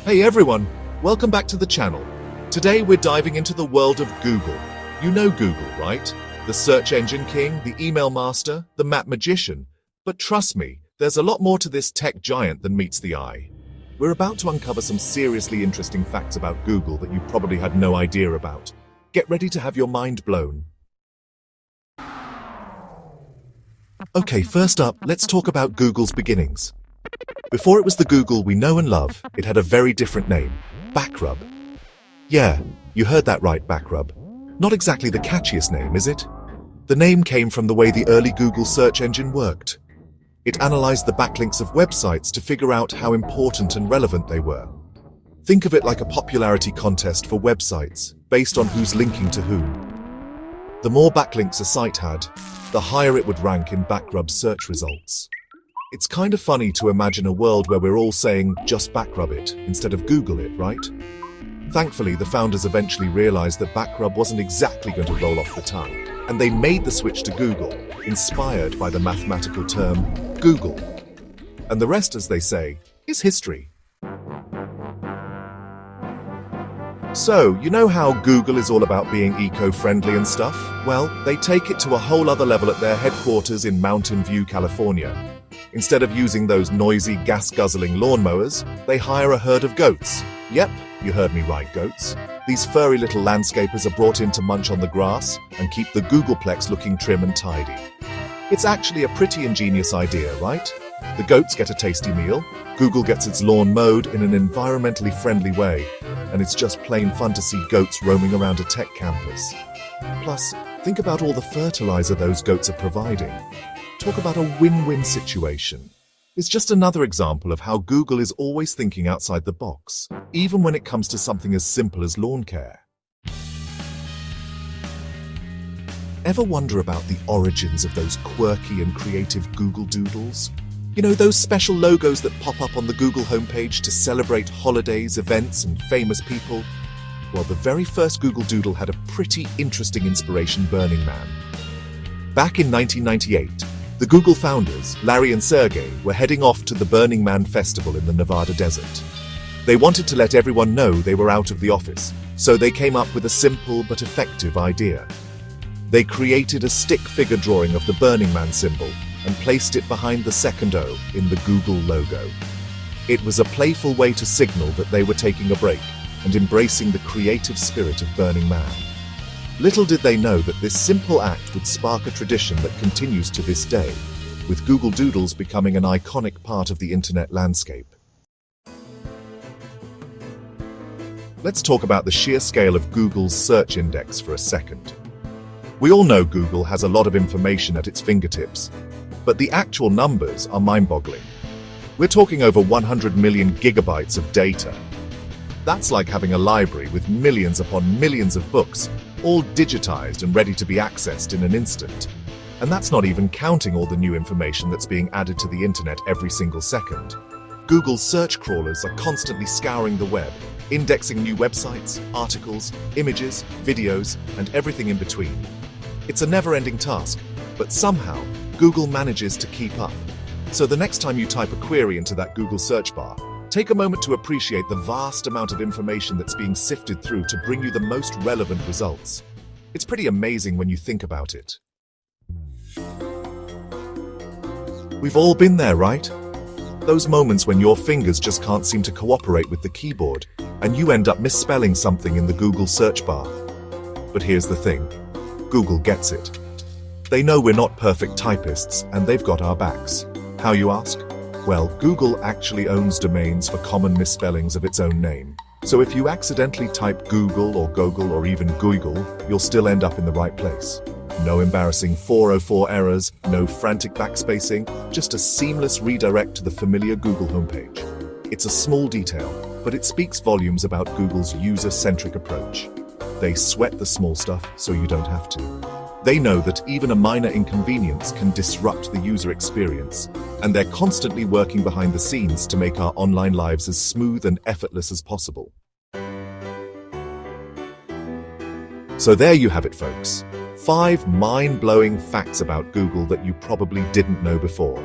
Hey everyone, welcome back to the channel. Today we're diving into the world of Google. You know Google, right? The search engine king, the email master, the map magician. But trust me, there's a lot more to this tech giant than meets the eye. We're about to uncover some seriously interesting facts about Google that you probably had no idea about. Get ready to have your mind blown. Okay, first up, let's talk about Google's beginnings. Before it was the Google we know and love, it had a very different name, Backrub. Yeah, you heard that right, Backrub. Not exactly the catchiest name, is it? The name came from the way the early Google search engine worked. It analyzed the backlinks of websites to figure out how important and relevant they were. Think of it like a popularity contest for websites, based on who's linking to whom. The more backlinks a site had, the higher it would rank in Backrub's search results. It's kind of funny to imagine a world where we're all saying, just Backrub it, instead of Google it, right? Thankfully, the founders eventually realized that Backrub wasn't exactly going to roll off the tongue, and they made the switch to Google, inspired by the mathematical term Google. And the rest, as they say, is history. So, you know how Google is all about being eco-friendly and stuff? Well, they take it to a whole other level at their headquarters in Mountain View, California. Instead of using those noisy, gas-guzzling lawnmowers, they hire a herd of goats. Yep, you heard me right, goats. These furry little landscapers are brought in to munch on the grass and keep the Googleplex looking trim and tidy. It's actually a pretty ingenious idea, right? The goats get a tasty meal, Google gets its lawn mowed in an environmentally friendly way, and it's just plain fun to see goats roaming around a tech campus. Plus, think about all the fertilizer those goats are providing. Talk about a win-win situation. It's just another example of how Google is always thinking outside the box, even when it comes to something as simple as lawn care. Ever wonder about the origins of those quirky and creative Google Doodles? You know, those special logos that pop up on the Google homepage to celebrate holidays, events, and famous people? Well, the very first Google Doodle had a pretty interesting inspiration, Burning Man. Back in 1998, the Google founders, Larry and Sergey, were heading off to the Burning Man festival in the Nevada desert. They wanted to let everyone know they were out of the office, so they came up with a simple but effective idea. They created a stick figure drawing of the Burning Man symbol and placed it behind the second O in the Google logo. It was a playful way to signal that they were taking a break and embracing the creative spirit of Burning Man. Little did they know that this simple act would spark a tradition that continues to this day, with Google Doodles becoming an iconic part of the internet landscape. Let's talk about the sheer scale of Google's search index for a second. We all know Google has a lot of information at its fingertips, but the actual numbers are mind-boggling. We're talking over 100 million gigabytes of data. That's like having a library with millions upon millions of books, all digitized and ready to be accessed in an instant. And that's not even counting all the new information that's being added to the internet every single second. Google's search crawlers are constantly scouring the web, indexing new websites, articles, images, videos, and everything in between. It's a never-ending task, but somehow Google manages to keep up. So the next time you type a query into that Google search bar, take a moment to appreciate the vast amount of information that's being sifted through to bring you the most relevant results. It's pretty amazing when you think about it. We've all been there, right? Those moments when your fingers just can't seem to cooperate with the keyboard, and you end up misspelling something in the Google search bar. But here's the thing, Google gets it. They know we're not perfect typists, and they've got our backs. How, you ask? Well, Google actually owns domains for common misspellings of its own name. So if you accidentally type Google or Goggle or even Google, you'll still end up in the right place. No embarrassing 404 errors, no frantic backspacing, just a seamless redirect to the familiar Google homepage. It's a small detail, but it speaks volumes about Google's user-centric approach. They sweat the small stuff so you don't have to. They know that even a minor inconvenience can disrupt the user experience, and they're constantly working behind the scenes to make our online lives as smooth and effortless as possible. So there you have it, folks. 5 mind-blowing facts about Google that you probably didn't know before.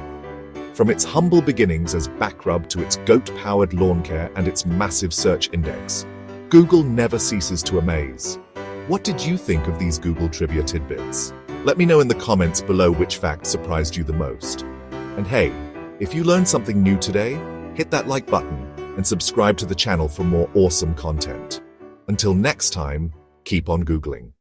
From its humble beginnings as Backrub to its goat-powered lawn care and its massive search index, Google never ceases to amaze. What did you think of these Google trivia tidbits? Let me know in the comments below which fact surprised you the most. And hey, if you learned something new today, hit that like button and subscribe to the channel for more awesome content. Until next time, keep on Googling.